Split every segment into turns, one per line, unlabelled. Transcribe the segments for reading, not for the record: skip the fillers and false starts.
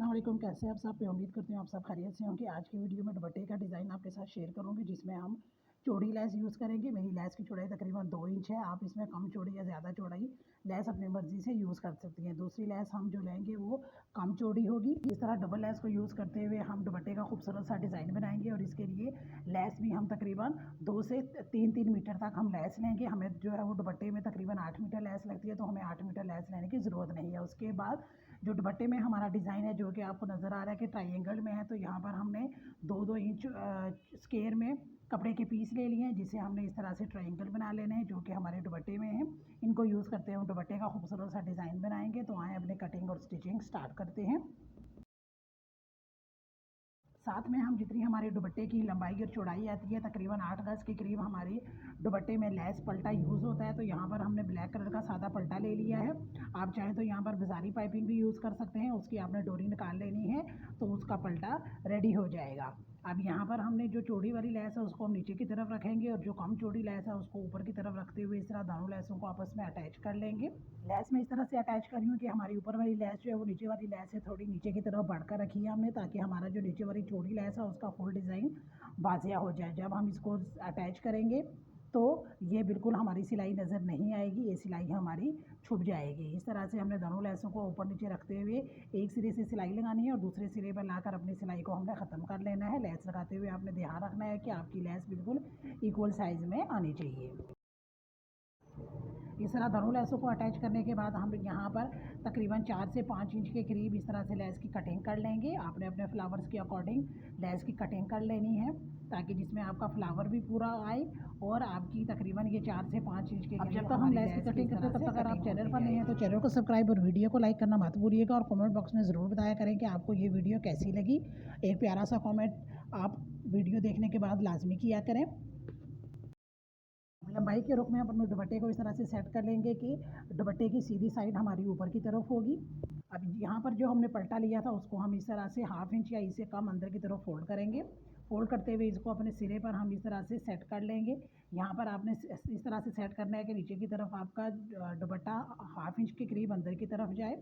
अस्सलाम वालेकुम, कैसे हैं आप सब? मैं उम्मीद करती हूँ आप सब खैरियत से होंगे। आज की वीडियो में दुपट्टे का डिज़ाइन आपके साथ शेयर करूँगी, जिसमें हम चौड़ी लेस यूज़ करेंगे। मेरी लेस की चौड़ाई तकरीबन 2 इंच है। आप इसमें कम चौड़ी या ज़्यादा चौड़ाई लेस अपनी मर्ज़ी से यूज़ कर सकती हैं। दूसरी लेस हम जो लेंगे वो कम चौड़ी होगी। इस तरह डबल लेस को यूज़ करते हुए हम दुपट्टे का खूबसूरत सा डिज़ाइन बनाएंगे और इसके लिए लेस भी हम तकरीबन 2 से 3 मीटर तक हम लेस लेंगे। हमें जो है वो दुपट्टे में तकरीबन 8 मीटर लेस लगती है, तो हमें 8 मीटर लेस लेने की ज़रूरत नहीं है। उसके बाद जो दुपट्टे में हमारा डिज़ाइन है, जो कि आपको नज़र आ रहा है कि ट्रायंगल में है, तो यहाँ पर हमने 2-2 इंच स्क्वायर में कपड़े के पीस ले लिए हैं, जिसे हमने इस तरह से ट्रायंगल बना लेने हैं, जो कि हमारे दुपट्टे में हैं। इनको यूज़ करते हुए दुपट्टे का खूबसूरत सा डिज़ाइन बनाएंगे। तो आए अपने कटिंग और स्टिचिंग स्टार्ट करते हैं। साथ में हम जितनी हमारी दुपट्टे की लंबाई और चौड़ाई आती है, तकरीबन 8 गज़ के करीब हमारी दुपट्टे में लेस पल्टा यूज़ होता है। तो यहाँ पर हमने ब्लैक कलर का सादा पल्टा ले लिया है। आप चाहें तो यहाँ पर बाज़ारी पाइपिंग भी यूज़ कर सकते हैं। उसकी आपने डोरी निकाल लेनी है, तो उसका पल्टा रेडी हो जाएगा। अब यहाँ पर हमने जो चौड़ी वाली लेस है उसको हम नीचे की तरफ रखेंगे, और जो कम चौड़ी लेस है उसको ऊपर की तरफ रखते हुए इस तरह दोनों लेसों को आपस में अटैच कर लेंगे। लेस में इस तरह से अटैच कर रही हूँ कि हमारी ऊपर वाली लेस जो है वो नीचे वाली लेस से थोड़ी नीचे की तरफ बढ़कर रखी है हमने, ताकि हमारा जो नीचे वाली चौड़ी लेस है उसका फुल डिज़ाइन वाजिया हो जाए। जब हम इसको अटैच करेंगे तो ये बिल्कुल हमारी सिलाई नज़र नहीं आएगी, ये सिलाई हमारी छुप जाएगी। इस तरह से हमने दोनों लेसों को ऊपर नीचे रखते हुए एक सिरे से सिलाई लगानी है और दूसरे सिरे पर लाकर अपनी सिलाई को हमने ख़त्म कर लेना है। लेस लगाते हुए आपने ध्यान रखना है कि आपकी लेस बिल्कुल इक्वल साइज़ में आनी चाहिए। इस तरह दोनों लेसों को अटैच करने के बाद हम यहाँ पर तकरीबन 4 से 5 इंच के करीब इस तरह से लेस की कटिंग कर लेंगे। आपने अपने फ्लावर्स के अकॉर्डिंग लेस की कटिंग कर लेनी है, ताकि जिसमें आपका फ्लावर भी पूरा आए और आपकी तकरीबन ये 4 से 5 इंच के करीब। जब तक हम लेस की कटिंग करते हैं तब तक अगर आप चैनल पर नहीं हैं तो चैनल को सब्सक्राइब और वीडियो को लाइक करना मत भूलिएगा, और कमेंट बॉक्स में ज़रूर बताया करें कि आपको ये वीडियो कैसी लगी। एक प्यारा सा कमेंट आप वीडियो देखने के बाद लाजमी किया करें। लंबाई के रुख में हम अपने दुपट्टे को इस तरह से सेट कर लेंगे कि दुपट्टे की सीधी साइड हमारी ऊपर की तरफ होगी। अब यहाँ पर जो हमने पल्टा लिया था उसको हम इस तरह से हाफ इंच या इससे कम अंदर की तरफ फोल्ड करेंगे। फोल्ड करते हुए इसको अपने सिरे पर हम इस तरह से सेट कर लेंगे। यहाँ पर आपने इस तरह से सेट करना है कि नीचे की तरफ आपका दुपट्टा हाफ इंच के करीब अंदर की तरफ जाए।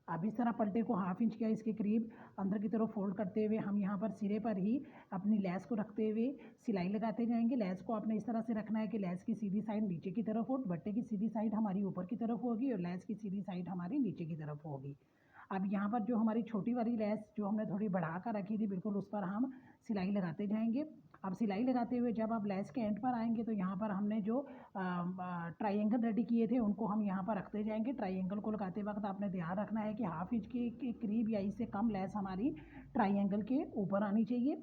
अब इस तरह पल्टे को हाफ इंच या इसके करीब अंदर की तरफ फोल्ड करते हुए हम यहाँ पर सिरे पर ही अपनी लेस को रखते हुए सिलाई लगाते जाएंगे। लेस को आपने इस तरह से रखना है कि लेस की सीधी साइड नीचे की तरफ हो, दुपट्टे की सीधी साइड हमारी ऊपर की तरफ होगी और लेस की सीधी साइड हमारी नीचे की तरफ होगी। अब यहाँ पर जो हमारी छोटी वाली लेस जो हमने थोड़ी बढ़ा कर रखी थी, बिल्कुल उस पर हम सिलाई लगाते जाएंगे। अब सिलाई लगाते हुए जब आप लेस के एंड पर आएंगे तो यहाँ पर हमने जो ट्रायंगल रेडी किए थे उनको हम यहाँ पर रखते जाएंगे। ट्रायंगल को लगाते वक्त आपने ध्यान रखना है कि हाफ इंच के करीब या इससे कम लेस हमारी ट्रायंगल के ऊपर आनी चाहिए।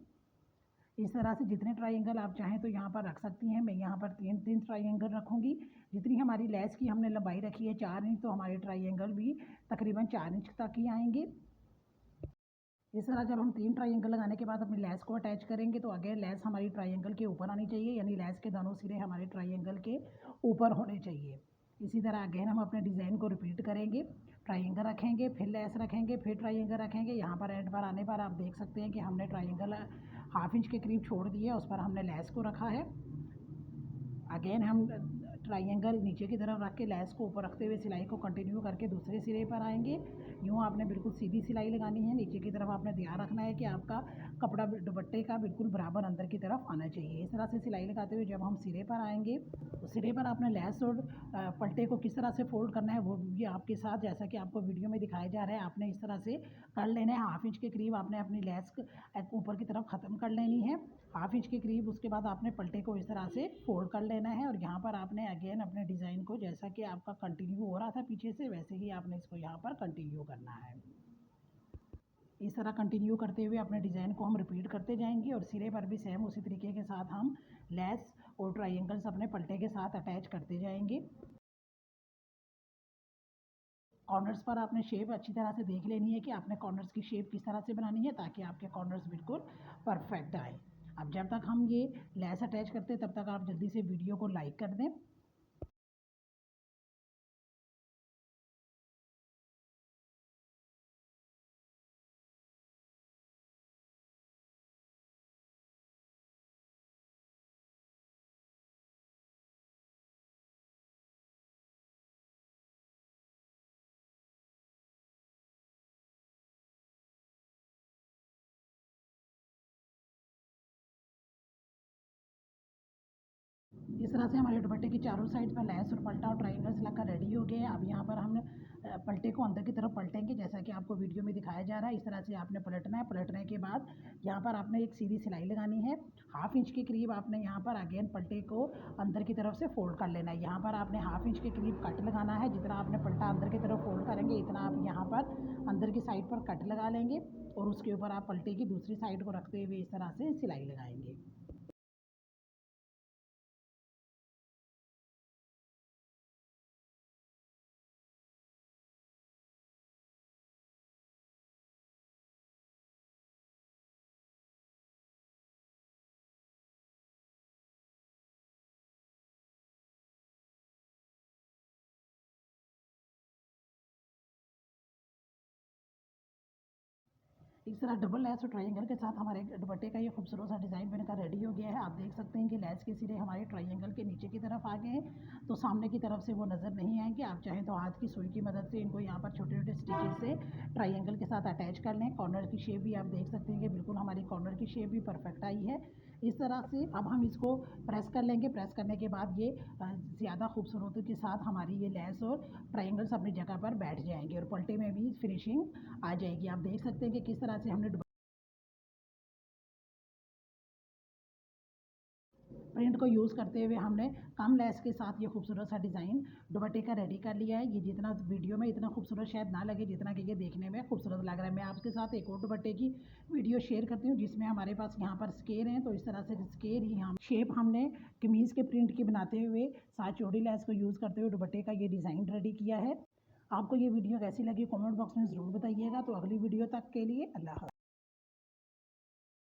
इस तरह से जितने ट्रायंगल आप चाहें तो यहाँ पर रख सकती हैं। मैं यहाँ पर 3 ट्रायंगल रखूँगी। जितनी हमारी लेस की हमने लंबाई रखी है 4 इंच, तो हमारे ट्रायंगल भी तकरीबन 4 इंच तक ही आएंगे। इस तरह जब हम 3 ट्रायंगल लगाने के बाद अपनी लेस को अटैच करेंगे तो अगेन लेस हमारी ट्रायंगल के ऊपर आनी चाहिए, यानी लेस के दोनों सिरे हमारे ट्रायंगल के ऊपर होने चाहिए। इसी तरह अगेन हम अपने डिज़ाइन को रिपीट करेंगे। ट्रायंगल रखेंगे, फिर लेस रखेंगे, फिर ट्रायंगल रखेंगे। यहाँ पर एंड पर आने पर आप देख सकते हैं कि हमने ट्रायंगल हाफ इंच के करीब छोड़ दिए, उस पर हमने लेस को रखा है। अगेन हम ट्रायंगल नीचे की तरफ रख के लेस को ऊपर रखते हुए सिलाई को कंटिन्यू करके दूसरे सिरे पर आएंगे। यूँ आपने बिल्कुल सीधी सिलाई लगानी है। नीचे की तरफ आपने ध्यान रखना है कि आपका कपड़ा दुपट्टे का बिल्कुल बराबर अंदर की तरफ आना चाहिए। इस तरह से सिलाई लगाते हुए जब हम सिरे पर आएंगे तो सिरे पर आपने लेस और पल्टे को किस तरह से फोल्ड करना है वो भी आपके साथ, जैसा कि आपको वीडियो में दिखाया जा रहा है, आपने इस तरह से कर लेना है। हाफ इंच के करीब आपने अपनी लेस ऊपर की तरफ ख़त्म कर लेनी है, हाफ इंच के करीब। उसके बाद आपने पल्टे को इस तरह से फोल्ड कर लेना है और यहाँ पर आपने अगेन अपने डिज़ाइन को, जैसा कि आपका कंटिन्यू हो रहा था पीछे से, वैसे ही आपने इसको यहाँ पर कंटिन्यू करना है। इस तरह कंटिन्यू करते हुए अपने डिज़ाइन को हम रिपीट करते जाएंगे और सिरे पर भी सेम उसी तरीके के साथ हम लेस और ट्रायंगल्स अपने पल्टे के साथ अटैच करते जाएंगे। कॉर्नर्स पर आपने शेप अच्छी तरह से देख लेनी है कि आपने कॉर्नर्स की शेप किस तरह से बनानी है, ताकि आपके कॉर्नर्स बिल्कुल परफेक्ट आए। अब जब तक हम ये लेस अटैच करते हैं तब तक आप जल्दी से वीडियो को लाइक कर दें। इस तरह से हमारे दुपट्टे की चारों साइड पर लैस और पल्टा और ट्रायंगल्स लगाकर रेडी हो गए हैं। अब यहाँ पर हम पल्टे को अंदर की तरफ पलटेंगे, जैसा कि आपको वीडियो में दिखाया जा रहा है। इस तरह से आपने पलटना है। पलटने के बाद यहाँ पर आपने एक सीधी सिलाई लगानी है। 1/2 इंच के करीब आपने यहाँ पर अगेन पल्टे को अंदर की तरफ से फोल्ड कर लेना है। यहाँ पर आपने 1/2 इंच के करीब कट लगाना है। जितना आपने पल्टा अंदर की तरफ फोल्ड करेंगे, इतना आप यहाँ पर अंदर की साइड पर कट लगा लेंगे और उसके ऊपर आप पल्टे की दूसरी साइड को रखते हुए इस तरह से सिलाई लगाएंगे। इस तरह डबल लैस और ट्रायंगल के साथ हमारे दुपट्टे का ये खूबसूरत सा डिज़ाइन बनकर रेडी हो गया है। आप देख सकते हैं कि लैस के सिरे हमारे ट्रायंगल के नीचे की तरफ आ गए हैं, तो सामने की तरफ से वो नज़र नहीं आएंगे। आप चाहें तो हाथ की सुई की मदद से इनको यहाँ पर छोटे छोटे स्टिचेस से ट्रायंगल के साथ अटैच कर लें। कॉर्नर की शेप भी आप देख सकते हैं कि बिल्कुल हमारी कॉर्नर की शेप भी परफेक्ट आई है। इस तरह से अब हम इसको प्रेस कर लेंगे। प्रेस करने के बाद ये ज़्यादा खूबसूरती के साथ हमारी ये लैस और ट्रायंगल्स अपनी जगह पर बैठ जाएंगे और पल्टे में भी फिनिशिंग आ जाएगी। आप देख सकते हैं कि किस तरह से हमने प्रिंट को यूज़ करते हुए हमने कम लेस के साथ ये खूबसूरत सा डिज़ाइन दुपट्टे का रेडी कर लिया है। ये जितना वीडियो में इतना खूबसूरत शायद ना लगे जितना कि ये देखने में खूबसूरत लग रहा है। मैं आपके साथ एक और दुपट्टे की वीडियो शेयर करती हूँ जिसमें हमारे पास यहाँ पर स्केर हैं। तो इस तरह से स्केर ही हम शेप हमने कमीज़ के प्रिंट की बनाते हुए साथ चौड़ी लेस को यूज़ करते हुए दुपट्टे का ये डिज़ाइन रेडी किया है। आपको ये वीडियो कैसी लगी कमेंट बॉक्स में ज़रूर बताइएगा। तो अगली वीडियो तक के लिए अल्लाह हाफ़िज़।